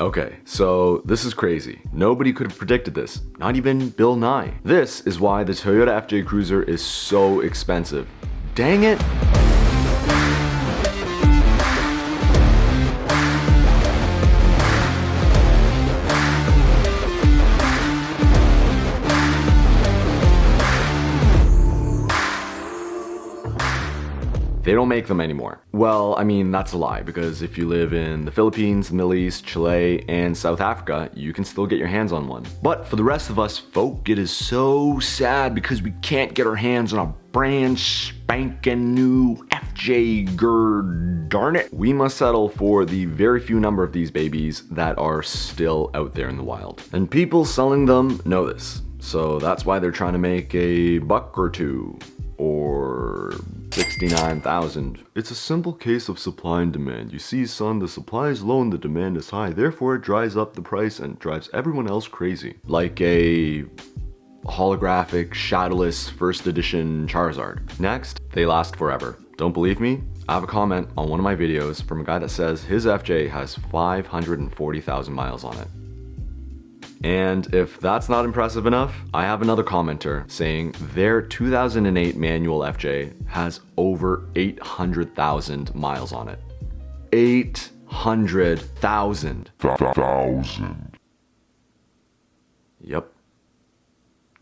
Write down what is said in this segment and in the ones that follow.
Okay, so this is crazy. Nobody could have predicted this, not even Bill Nye. This is why the Toyota FJ Cruiser is so expensive. Dang it! They don't make them anymore. Well, I mean, that's a lie, because if you live in the Philippines, the Middle East, Chile, and South Africa, you can still get your hands on one. But for the rest of us folk, it is so sad because we can't get our hands on a brand spanking new FJ darn it. We must settle for the very few number of these babies that are still out there in the wild. And people selling them know this. So that's why they're trying to make a buck or two, or 69,000. It's a simple case of supply and demand. You see, son, the supply is low and the demand is high. Therefore, it dries up the price and drives everyone else crazy. Like a holographic, shadowless first edition Charizard. Next, they last forever. Don't believe me? I have a comment on one of my videos from a guy that says his FJ has 540,000 miles on it. And if that's not impressive enough, I have another commenter saying their 2008 manual FJ has over 800,000 miles on it. 800,000. Yep.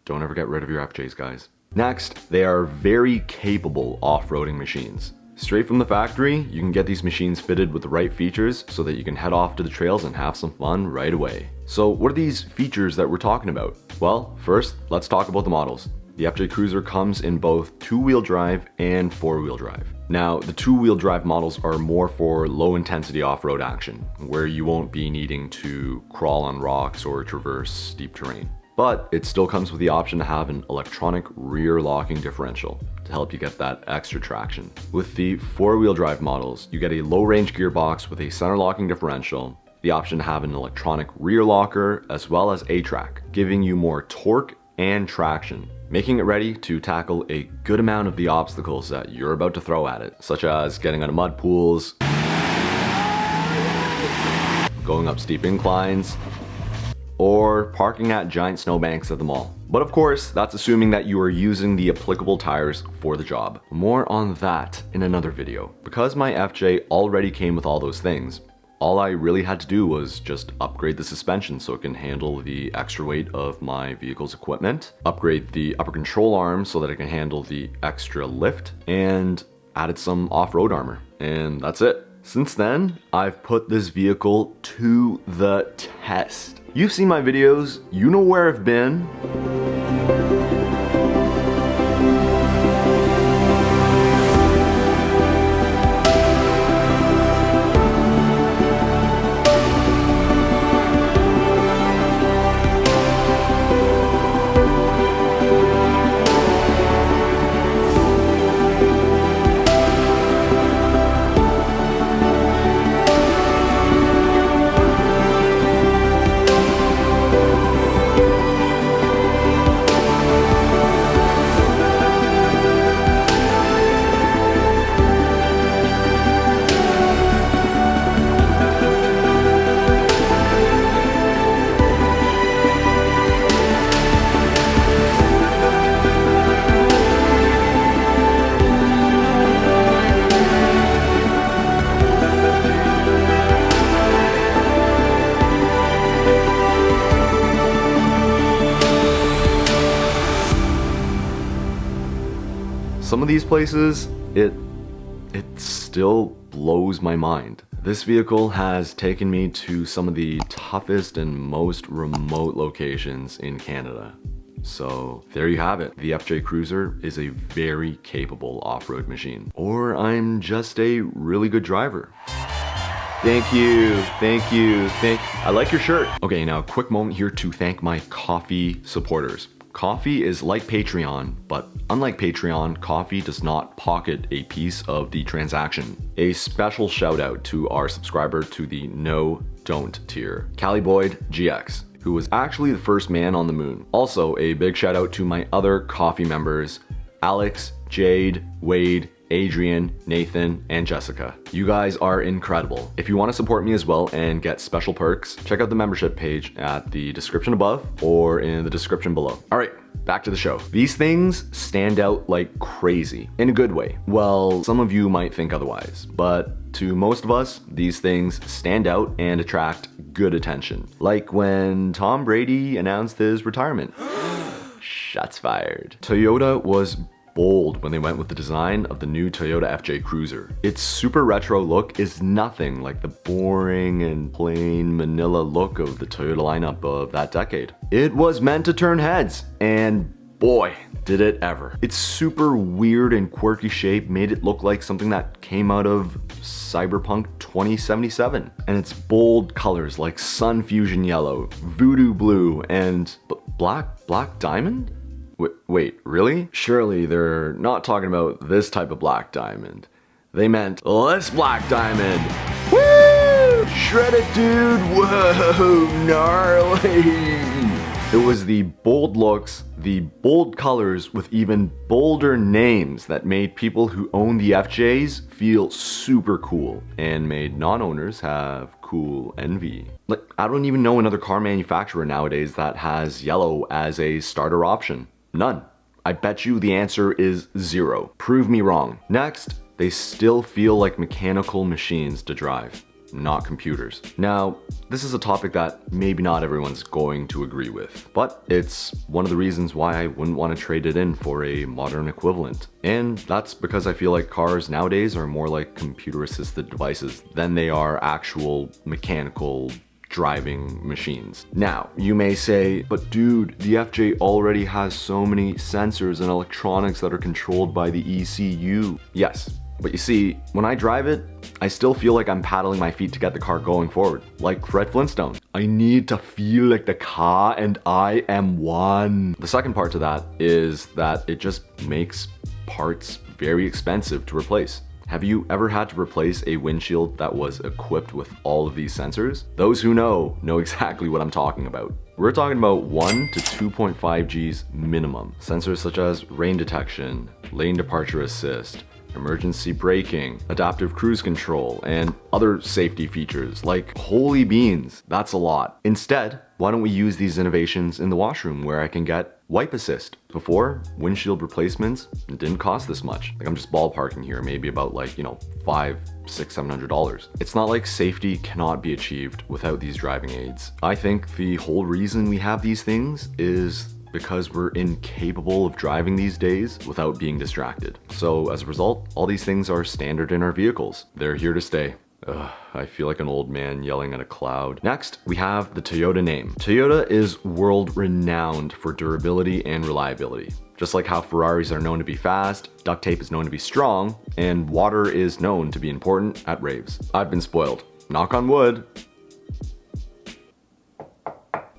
Don't ever get rid of your FJs, guys. Next, they are very capable off-roading machines. Straight from the factory, you can get these machines fitted with the right features so that you can head off to the trails and have some fun right away. So what are these features that we're talking about? Well, first, let's talk about the models. The FJ Cruiser comes in both two-wheel drive and four-wheel drive. Now, the two-wheel drive models are more for low-intensity off-road action, where you won't be needing to crawl on rocks or traverse steep terrain. But it still comes with the option to have an electronic rear locking differential to help you get that extra traction. With the four-wheel drive models, you get a low-range gearbox with a center locking differential, the option to have an electronic rear locker, as well as A-track, giving you more torque and traction, making it ready to tackle a good amount of the obstacles that you're about to throw at it, such as getting out of mud pools, going up steep inclines, or parking at giant snowbanks at the mall. But of course, that's assuming that you are using the applicable tires for the job. More on that in another video. Because my FJ already came with all those things, all I really had to do was just upgrade the suspension so it can handle the extra weight of my vehicle's equipment, upgrade the upper control arm so that it can handle the extra lift, and added some off-road armor. And that's it. Since then, I've put this vehicle to the test. You've seen my videos, you know where I've been. Some of these places, it still blows my mind. This vehicle has taken me to some of the toughest and most remote locations in Canada. So there you have it. The FJ Cruiser is a very capable off-road machine. Or I'm just a really good driver. Thank you, I like your shirt. Okay, now a quick moment here to thank my Ko-fi supporters. Ko-fi is like Patreon, but unlike Patreon, Ko-fi does not pocket a piece of the transaction. A special shout out to our subscriber to the No Don't tier, Cali Boyd GX, who was actually the first man on the moon. Also, a big shout out to my other Ko-fi members, Alex, Jade, Wade, Adrian, Nathan, and Jessica. You guys are incredible. If you want to support me as well and get special perks, check out the membership page at the description above or in the description below. All right, back to the show. These things stand out like crazy, in a good way. Well, some of you might think otherwise, but to most of us, these things stand out and attract good attention. Like when Tom Brady announced his retirement. Shots fired. Toyota was bold when they went with the design of the new Toyota FJ Cruiser. Its super retro look is nothing like the boring and plain Manila look of the Toyota lineup of that decade. It was meant to turn heads, and boy, did it ever. Its super weird and quirky shape made it look like something that came out of Cyberpunk 2077. And its bold colors like Sun Fusion Yellow, Voodoo Blue, and Black Diamond? Wait, really? Surely they're not talking about this type of black diamond. They meant this black diamond. Woo! Shred it, dude! Whoa, gnarly! It was the bold looks, the bold colors with even bolder names that made people who own the FJs feel super cool and made non-owners have cool envy. Like, I don't even know another car manufacturer nowadays that has yellow as a starter option. None. I bet you the answer is zero. Prove me wrong. Next, they still feel like mechanical machines to drive, not computers. Now, this is a topic that maybe not everyone's going to agree with, but it's one of the reasons why I wouldn't want to trade it in for a modern equivalent. And that's because I feel like cars nowadays are more like computer-assisted devices than they are actual mechanical driving machines. Now, you may say, but dude, the FJ already has so many sensors and electronics that are controlled by the ECU. Yes, but you see, when I drive it, I still feel like I'm paddling my feet to get the car going forward, like Fred Flintstone. I need to feel like the car and I am one. The second part to that is that it just makes parts very expensive to replace. Have you ever had to replace a windshield that was equipped with all of these sensors? Those who know exactly what I'm talking about. We're talking about 1 to 2.5 Gs minimum. Sensors such as rain detection, lane departure assist, emergency braking, adaptive cruise control, and other safety features like holy beans, that's a lot. Instead, why don't we use these innovations in the washroom where I can get wipe assist? Before, windshield replacements didn't cost this much. Like, I'm just ballparking here, maybe about like, $500, $600, $700. It's not like safety cannot be achieved without these driving aids. I think the whole reason we have these things is because we're incapable of driving these days without being distracted. So as a result, all these things are standard in our vehicles. They're here to stay. Ugh, I feel like an old man yelling at a cloud. Next, we have the Toyota name. Toyota is world renowned for durability and reliability. Just like how Ferraris are known to be fast, duct tape is known to be strong, and water is known to be important at raves. I've been spoiled. Knock on wood.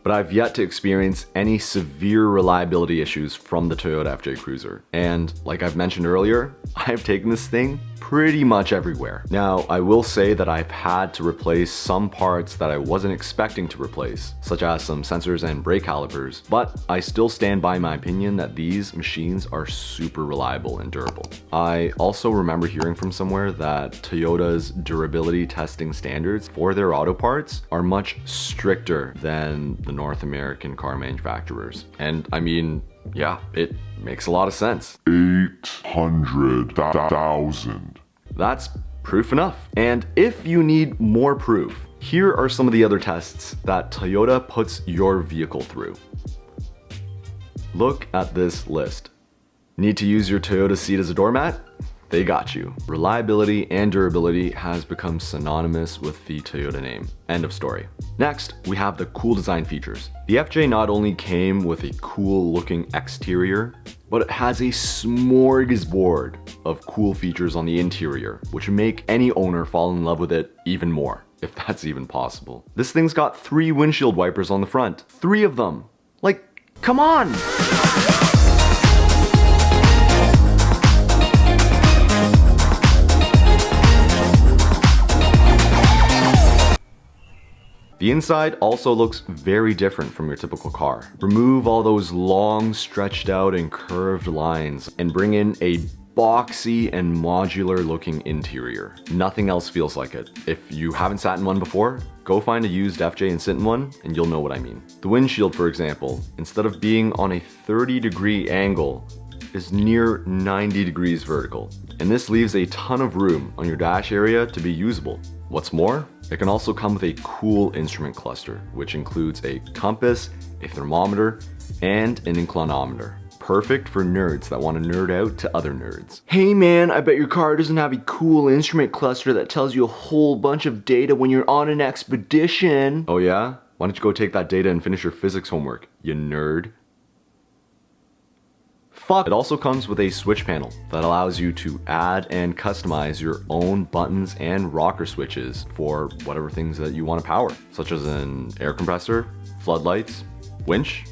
But I've yet to experience any severe reliability issues from the Toyota FJ Cruiser. And like I've mentioned earlier, I've taken this thing pretty much everywhere. Now, I will say that I've had to replace some parts that I wasn't expecting to replace, such as some sensors and brake calipers, but I still stand by my opinion that these machines are super reliable and durable. I also remember hearing from somewhere that Toyota's durability testing standards for their auto parts are much stricter than the North American car manufacturers. And I mean, yeah, it makes a lot of sense. 800,000. That's proof enough. And if you need more proof, here are some of the other tests that Toyota puts your vehicle through. Look at this list. Need to use your Toyota seat as a doormat? They got you. Reliability and durability has become synonymous with the Toyota name. End of story. Next, we have the cool design features. The FJ not only came with a cool looking exterior, but it has a smorgasbord of cool features on the interior, which make any owner fall in love with it even more, if that's even possible. This thing's got 3 windshield wipers on the front. 3 of them. Like, come on! The inside also looks very different from your typical car. Remove all those long, stretched out and curved lines and bring in a boxy and modular looking interior. Nothing else feels like it. If you haven't sat in one before, go find a used FJ and sit in one and you'll know what I mean. The windshield, for example, instead of being on a 30-degree angle, is near 90 degrees vertical. And this leaves a ton of room on your dash area to be usable. What's more, it can also come with a cool instrument cluster, which includes a compass, a thermometer, and an inclinometer. Perfect for nerds that want to nerd out to other nerds. Hey man, I bet your car doesn't have a cool instrument cluster that tells you a whole bunch of data when you're on an expedition. Oh yeah? Why don't you go take that data and finish your physics homework, you nerd? Fuck. It also comes with a switch panel that allows you to add and customize your own buttons and rocker switches for whatever things that you want to power, such as an air compressor, floodlights, winch,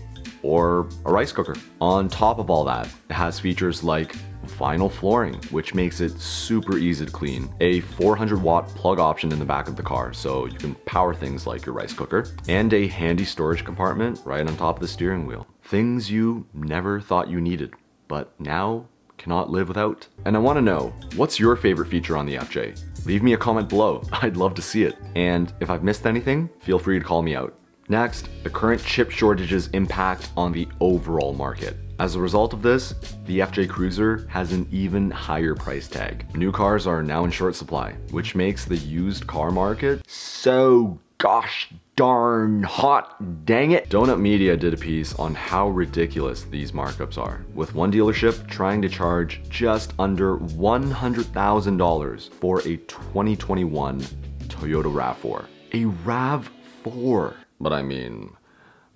or a rice cooker. On top of all that, it has features like vinyl flooring, which makes it super easy to clean, a 400-watt plug option in the back of the car so you can power things like your rice cooker, and a handy storage compartment right on top of the steering wheel. Things you never thought you needed, but now cannot live without. And I want to know, what's your favorite feature on the FJ? Leave me a comment below, I'd love to see it. And if I've missed anything, feel free to call me out. Next, the current chip shortages impact on the overall market. As a result of this, the FJ Cruiser has an even higher price tag. New cars are now in short supply, which makes the used car market so gosh darn hot, dang it. Donut Media did a piece on how ridiculous these markups are, with one dealership trying to charge just under $100,000 for a 2021 Toyota RAV4. A RAV4. But I mean,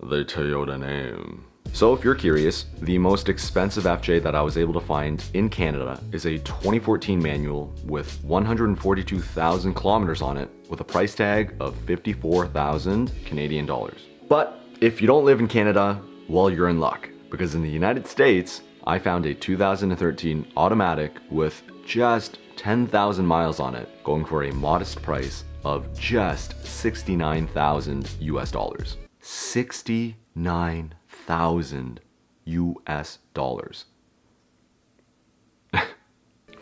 the Toyota name. So if you're curious, the most expensive FJ that I was able to find in Canada is a 2014 manual with 142,000 kilometers on it with a price tag of 54,000 Canadian dollars. But if you don't live in Canada, well, you're in luck, because in the United States, I found a 2013 automatic with just 10,000 miles on it, going for a modest price of just 69,000 US dollars. 69,000 US dollars.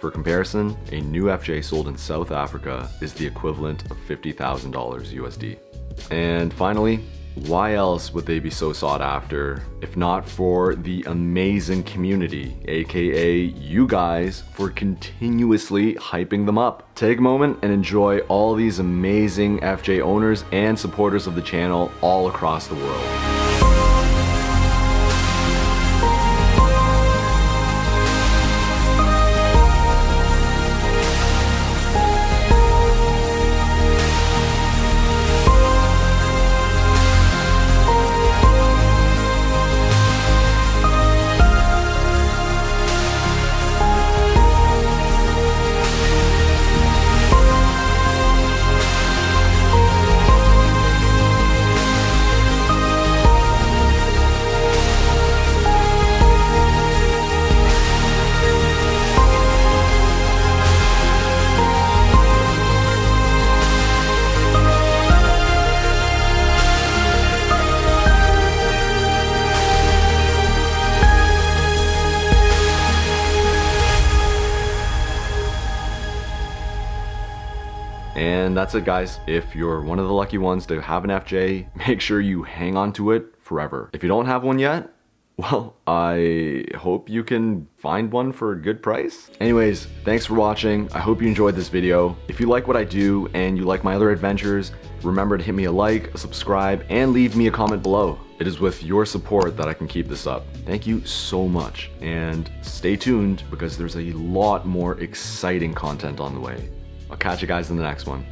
For comparison, a new FJ sold in South Africa is the equivalent of $50,000 USD. And finally, why else would they be so sought after if not for the amazing community, aka you guys, for continuously hyping them up? Take a moment and enjoy all these amazing FJ owners and supporters of the channel all across the world. And that's it, guys. If you're one of the lucky ones to have an FJ, make sure you hang on to it forever. If you don't have one yet, well, I hope you can find one for a good price. Anyways, thanks for watching. I hope you enjoyed this video. If you like what I do and you like my other adventures, remember to hit me a like, a subscribe, and leave me a comment below. It is with your support that I can keep this up. Thank you so much. And stay tuned because there's a lot more exciting content on the way. I'll catch you guys in the next one.